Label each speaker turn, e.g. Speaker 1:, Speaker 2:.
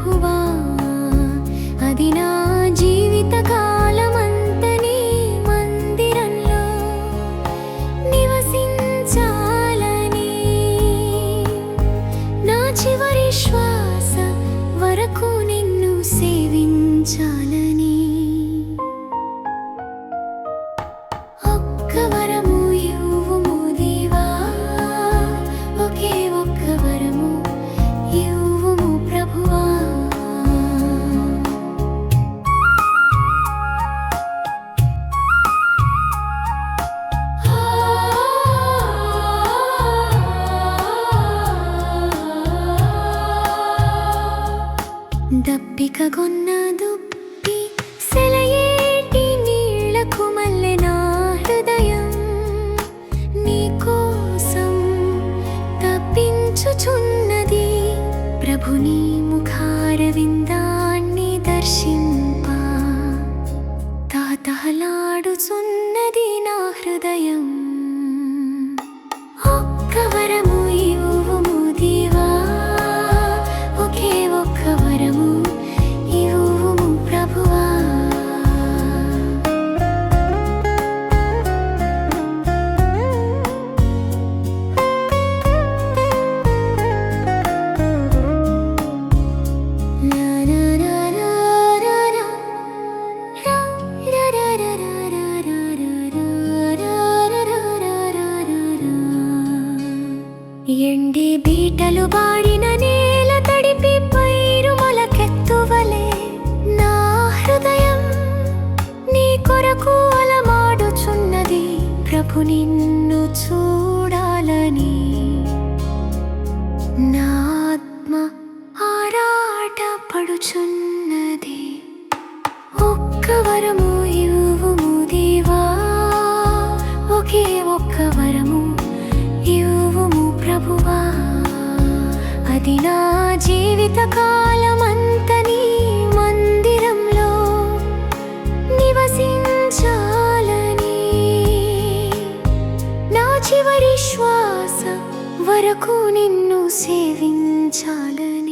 Speaker 1: ప్రభువా అది నా జీవిత కాలమంత నీ మందిరంలో నివసించాలని నా చివరి శ్వాస వరకు నిన్ను సేవించాలని ఒక్క వరము ఇవ్వుము దేవా ఒకే ఒక్క వరము ఇవ్వుము ప్రభువా దప్పికగొన్న దుప్పి సెలయేటి నీళ్లకు మల్లె నా హృదయం నీ కోసం తప్పించుచున్నది ప్రభు నీ ముఖారవిందాన్ని దర్శింప తహతహలాడుచున్నది నా హృదయం ఒక్క వరము ఇవ్వుము దేవా ఒకే ఒక్క వరము ఇవ్వుము ప్రభువా ఎండి బీటలు బాడిన నేల తడిపి పైరు మొలకెత్తువలే నా హృదయం నీ కొరకు అలమాడుచున్నది ప్రభు నిన్ను చూడాలని నా ఆత్మ ఆరాట పడుచున్నది ఒక్క వరము ఇవ్వుము దేవా ఒకే ఒక్క వరము ఇవ్వుము ప్రభువా అది నా జీవిత కాలమంత నీ మందిరంలో నివసించాలని నా చివరి శ్వాస వరకు నిన్ను సేవించాలని